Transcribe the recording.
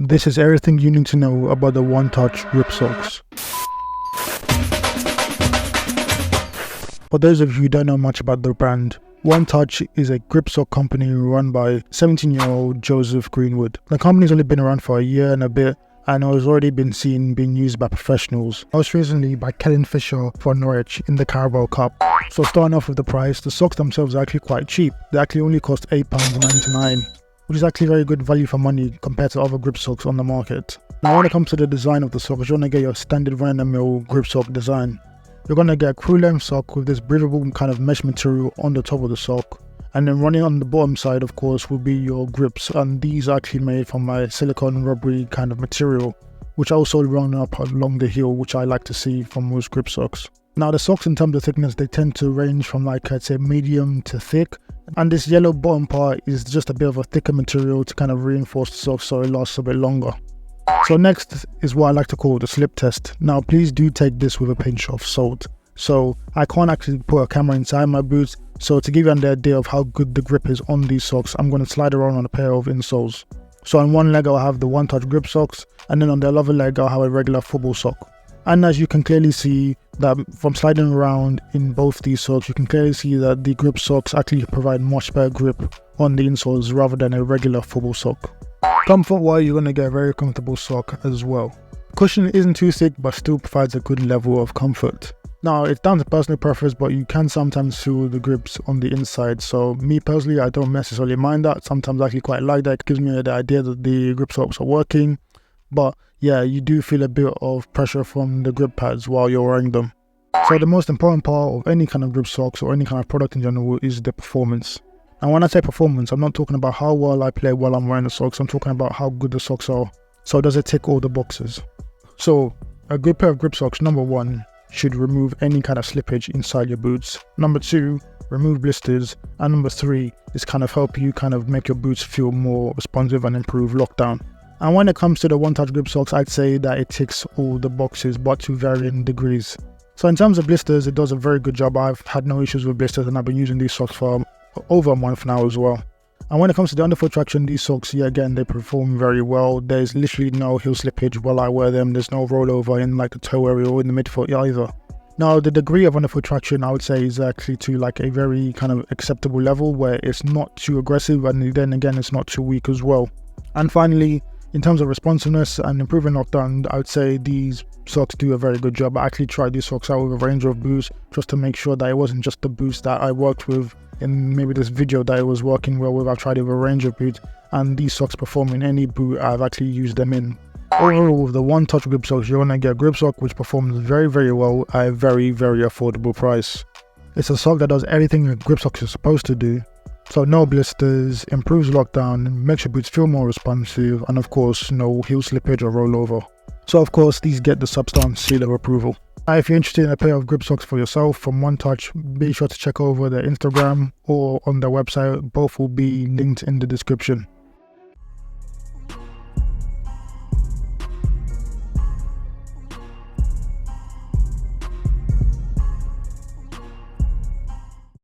This is everything you need to know about the OneTouch grip socks. For those of you who don't know much about the brand, OneTouch is a grip sock company run by 17-year-old Joseph Greenwood. The company's only been around for a year and a bit, and has already been seen being used by professionals, most recently by Kellen Fisher for Norwich in the Carabao Cup. So starting off with the price, the socks themselves are actually quite cheap. They actually only cost £8.99, which is actually very good value for money compared to other grip socks on the market. Now when it comes to the design of the sock, you want to get your standard run-of-the-mill grip sock design. You're going to get a crew length sock with this breathable kind of mesh material on the top of the sock, and then running on the bottom side of course will be your grips, and these are actually made from my silicone rubbery kind of material, which I also run up along the heel, which I like to see from most grip socks. Now the socks in terms of thickness, they tend to range from like I'd say medium to thick, and this yellow bottom part is just a bit of a thicker material to kind of reinforce the sock so it lasts a bit longer. So next is what I like to call the slip test. Now please do take this with a pinch of salt. So I can't actually put a camera inside my boots, so to give you an idea of how good the grip is on these socks, I'm going to slide around on a pair of insoles. So on one leg I'll have the OneTouch grip socks, and then on the other leg I'll have a regular football sock. And as you can clearly see that from sliding around in both these socks, you can clearly see that the grip socks actually provide much better grip on the insoles rather than a regular football sock. Comfort-wise, you're going to get a very comfortable sock as well. Cushion isn't too thick but still provides a good level of comfort. Now it's down to personal preference, but you can sometimes feel the grips on the inside. So me personally, I don't necessarily mind that. Sometimes I actually quite like that. It gives me the idea that the grip socks are working. But yeah, you do feel a bit of pressure from the grip pads while you're wearing them. So the most important part of any kind of grip socks or any kind of product in general is the performance. And when I say performance, I'm not talking about how well I play while I'm wearing the socks. I'm talking about how good the socks are. So does it tick all the boxes? So a good pair of grip socks, number one, should remove any kind of slippage inside your boots. Number two, remove blisters. And number three is kind of help you kind of make your boots feel more responsive and improve lockdown. And when it comes to the OneTouch grip socks, I'd say that it ticks all the boxes, but to varying degrees. So in terms of blisters, it does a very good job. I've had no issues with blisters, and I've been using these socks for over a month now as well. And when it comes to the underfoot traction, these socks, yeah, again, they perform very well. There's literally no heel slippage while I wear them. There's no rollover in like the toe area or in the midfoot either. Now, the degree of underfoot traction, I would say, is actually to like a very kind of acceptable level where it's not too aggressive, and then again, it's not too weak as well. And finally, in terms of responsiveness and improving lockdown, I would say these socks do a very good job. I actually tried these socks out with a range of boots just to make sure that it wasn't just the boots that I worked with in maybe this video that I was working well with. I've tried it with a range of boots, and these socks perform in any boot I've actually used them in. Overall, with the OneTouch grip socks, you're going to get a grip sock which performs very, very well at a very, very affordable price. It's a sock that does everything a grip sock is supposed to do. So no blisters, improves lockdown, makes your boots feel more responsive, and of course no heel slippage or rollover. So of course these get the Substance seal of approval. Now if you're interested in a pair of grip socks for yourself from OneTouch, be sure to check over their Instagram or on their website. Both will be linked in the description.